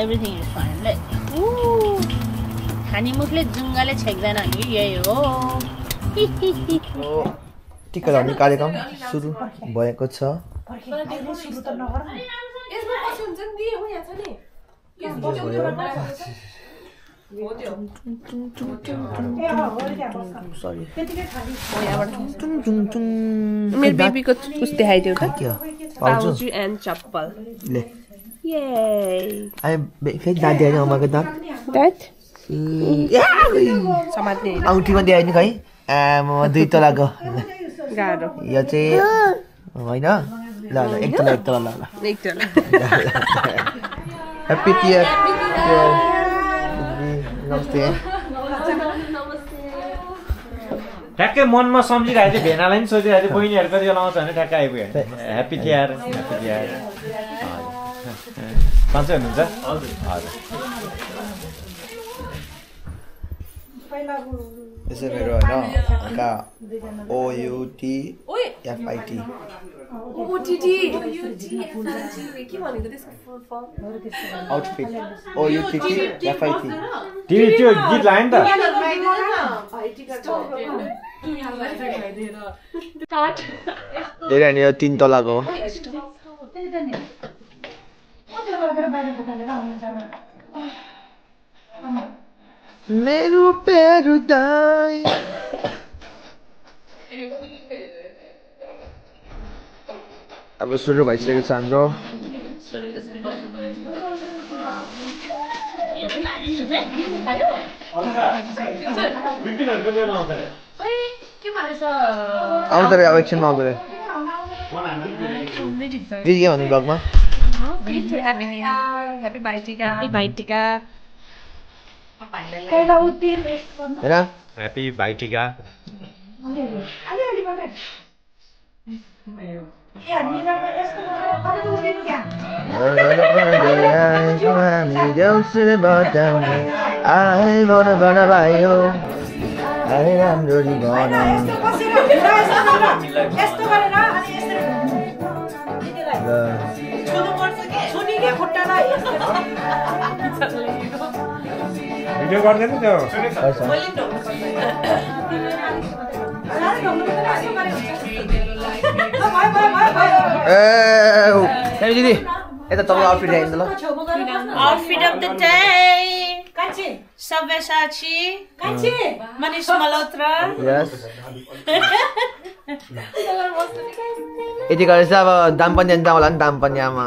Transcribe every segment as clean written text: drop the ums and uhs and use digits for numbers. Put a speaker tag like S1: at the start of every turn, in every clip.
S1: Everything is fine. खानी मुखले जुङ्गाले छेक्दैन नि यही हो
S2: टिका लगाउने कार्यक्रम सुरु भएको छ
S3: मेरो बेबीको उस देखाइदियो त पाउजु एन्ड चप्पल
S2: ले
S3: Yay!
S2: I'm फेरि दादी हैन अमाको दाद
S3: Dad? समात्ने
S2: औँठी पनि दिएन खै म दुई तलाको
S3: गाह्रो
S2: यो चाहिँ हैन ल ल एक तला ल ह्यापी टियर नमस्ते
S4: ठ्याक्कै मनमा सम्झिरहेको थियो भेनालाई पनि सोचिरहेको थियो बहिनीहरू कति बेला आउँछ भने ठ्याक्कै आइपुग्यो ह्यापी टियर सन्चै हुनुहुन्छ हजुर
S2: यसो मेरो हैन हल्का OUT FIT
S3: के भनेको त्यसको full form
S2: outfit OUT FIT
S4: TV त्यो गीत लाग्यो नि त
S2: हेर नि यो 3 तलाको हो मेरो प्यारो दाइ अब सुरु भइसकेको छ हाम्रो आउँछ रे अब एकछिनमा आउँछ रे दिदी के भन्नु ब्लगमा
S3: Happy Baitika. Happy Baitika.
S2: हेर
S4: ह्यापी भाइटिका भिडियो गर्दैन त्यो
S2: दिदी यता तपाईँ आउटफिट हेर्नु ल
S1: Outfit of the day. Sabyasachi. Manish Malhotra.
S2: यस यति गरेर चाहिँ अब दाम पनि जान्छ होला नि दाम पनि आमा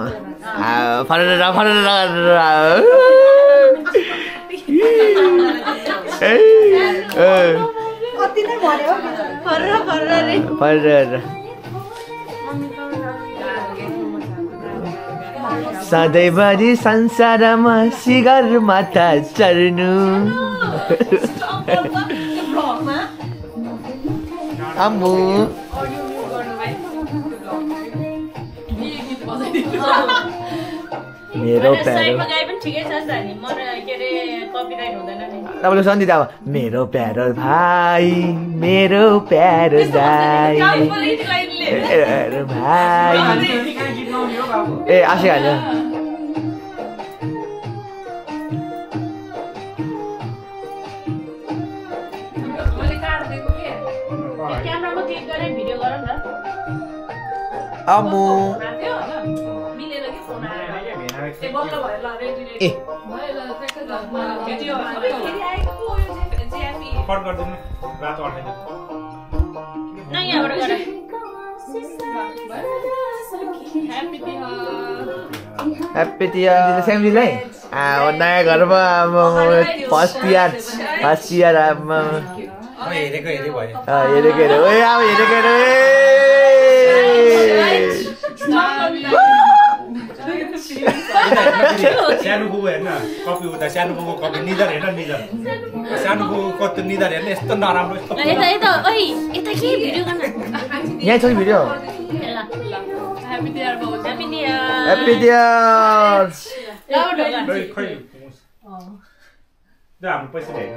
S2: फरेर सधैँभरि संसारमा सिगर माथा चढ्नु आम्मु मेरो प्यारो तपाईँले सन्धि अब मेरो प्यारो भाइ मेरो प्यारो दाइ भाइ ए आशै हाल्यो आम्मु ए ह्याप्पी तिहार सेमजीलाई नयाँ घरमा फर्स्ट तिहार
S4: हेरेको
S2: हेरेको
S5: सानो बुबु हेर्न कपी हुँदा सानो बुबुको कपी निदर हेर्न निदर सानो बुबुको कति निदर हेर्न यस्तो नराम्रो
S1: यता ओइ यता के भिडियो गर्न
S2: यहाँ छ भिडियो
S3: Happy Dear बाउ
S1: Happy New Year
S2: Happy New Year
S5: खै हाम्रो पैसा ल्याएन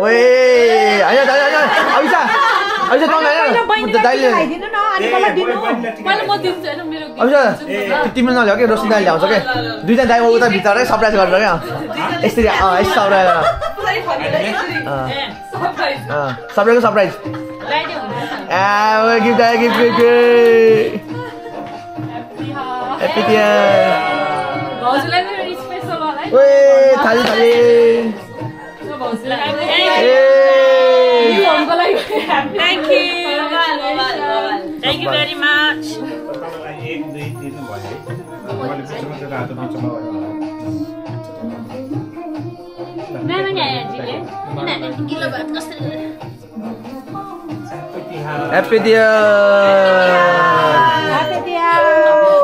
S2: ओए हैन अभिसा तँ हैन दाइले
S3: पहिला म दिन्छु हैन मेरो
S2: अभिसा तिमीले नल्याऊ के रोशनी दाइले ल्याउँछ के दुईजना दाइ उता भित्रै सरप्राइज गरेर क्या यसरी यस्तो सरप्राइज सरप्राइज
S1: लाइदियो हुन्छ
S2: गिफ्ट Happy New Year
S3: भाउजूलाई मेरो स्पेशल होला है
S2: ओए थाली
S3: यो हमको लागि
S1: Thank you Thank you very much
S5: 1 2 3 भयो मैले बिचमा चाहिँ रातो बिचमा
S1: Mama ni ayah jile Ina gila banget kasih
S2: Happy New Year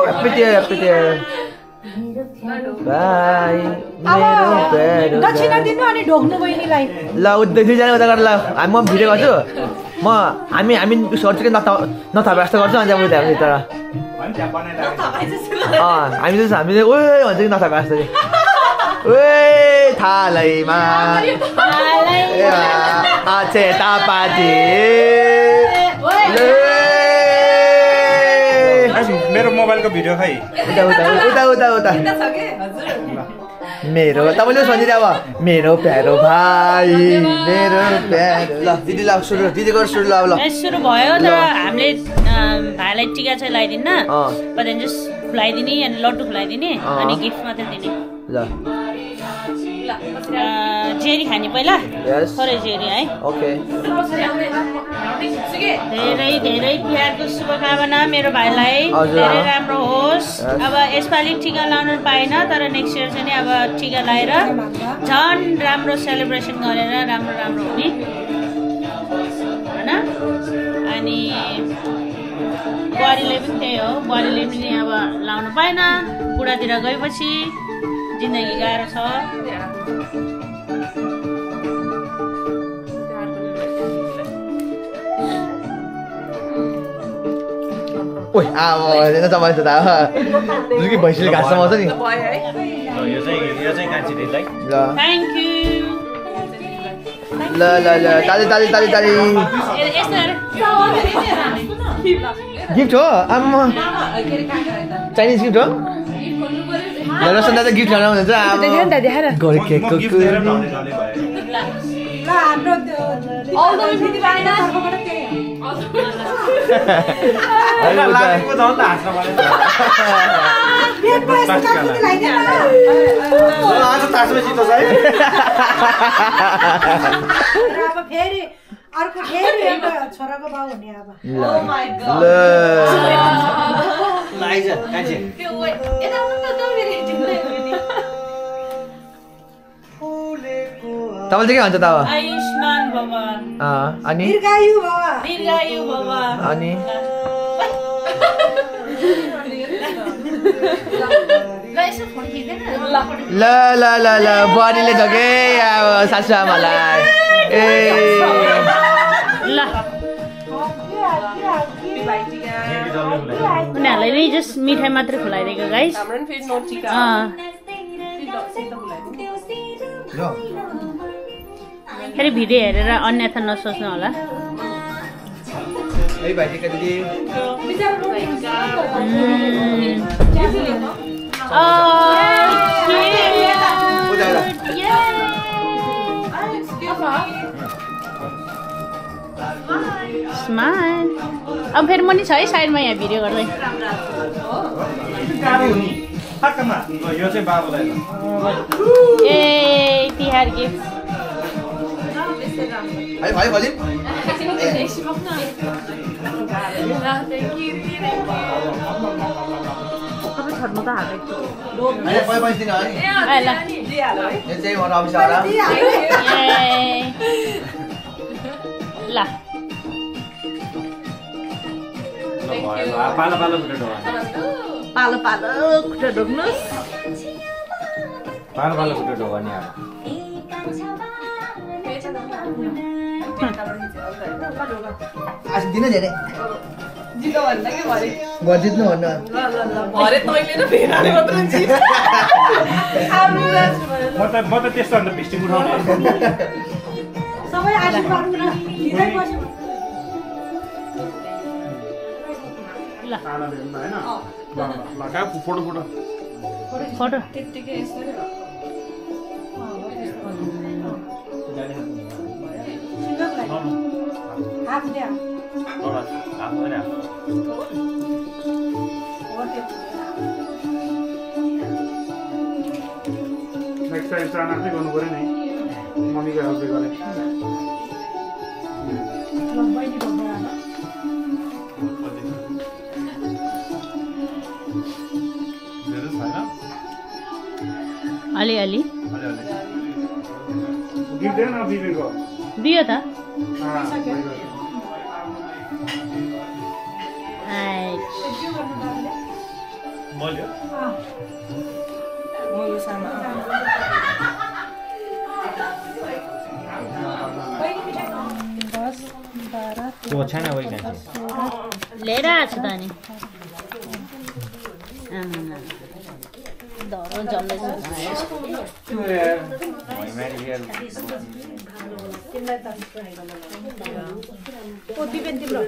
S2: Happy New Year Bye मेरो प्यारो
S6: दक्षिणा दिनु अनि ढोग्नु बहिनीलाई
S2: ल दुईजना उता गरेर ल म भिडियो गर्छु हामी गर्छु कि नथापा जस्तो गर्छु अनि उता हामी तर हामीले ओए भन्छ कि नथापा जस्तो कि ओए थालैमा आछे तापाती
S5: मेरो मोबाइलको भिडियो खै
S2: उता मेरो तपाईँले सोचिदिनु अब मेरो प्यारो भाइ मेरो प्यारो ल दिदी ल सुरु दिदी गर सुरु ल अब ल
S1: सुरु भयो तर हामीले भाइलाई टिका चाहिँ लगाइदिन्न पदेन जस्ट खुलाइदिने अनि लड्डु खुलाइदिने अनि गिफ्ट मात्रै दिने
S2: ल
S1: जेरी खाने पहिला
S2: यस
S1: थोरै जेरी है
S2: ओके
S1: धेरै धेरै तिहारको शुभकामना मेरो भाइलाई धेरै राम्रो होस् अब यसपालि टिका लाउन पाएन तर नेक्स्ट इयर चाहिँ अब टिका लगाएर झन् राम्रो सेलिब्रेसन गरेर राम्रो हुने हैन अनि बुहारीले पनि त्यही हो बुहारीले पनि अब लाउन पाएन बुढातिर गएपछि जिन्दगी गाह्रो छ
S2: ओइ तपाईँ त जुकी भैँसीले घाँस समाउँछ नि
S4: यो चाहिँ कान्छी दिदीलाई
S2: ल
S1: थ्याङ्क यू
S2: ल ताली गिफ्ट हो आम्मा चाइनिज गिफ्ट हो रसन दादा गिफ्ट ल्याउनु हुन्छ
S6: फेरि अर्को फेरि छोराको बाउ हुने अब
S2: तपाईँले के भन्छ त अब
S1: आयुष्मान भव
S2: अनि
S6: दीर्घायु भव
S2: अनि ल बुहारीले ढोके अब सासु आमालाई ए
S1: ल उनीहरूलाई नै जस्ट मिठाई मात्रै खुलाइदिएको गाइस फेरि भिडियो हेरेर अन्यथा नसोच्नु होला स्माइल अब फेरि म नि छ है साइडमा यहाँ भिडियो गर्दै
S5: यो चाहिँ बाबुलाई
S1: ए तिहार गिफ्ट ल
S4: पालो
S1: पालो खुट्टा ढोक्नुहोस्
S4: पानवाला पोटेटो गर्ने अब
S2: आज दिन धेरै
S3: जितो भन्छ के भरे
S2: गरिदिनु भन्न
S3: भरे तैँले र भेनाले मात्र जित
S5: म त त्यस्तो अन्त भिस्टिङ उठाउने
S6: सबै आशीर्वाद गर्न लिँदै बस्यो
S5: खाना भेट्नु हैन ल का फोटो
S1: फोटो
S3: त्यतिकै यसरी
S6: हाफ दे
S5: नेक्स्ट टाइम चाना चाहिँ गर्नु पर्यो नि मम्मीको हेल्प गरे
S6: बहिनी ढोग्नु
S1: अलिअलि
S5: गिफ्ट दिएन बिबीको
S1: दियो त
S5: मैले
S3: म यो सामा
S4: त्यो छैन वही खान्छ
S1: लिएर आएको छु त अनि धरो जल्दैछ
S6: तिम्रो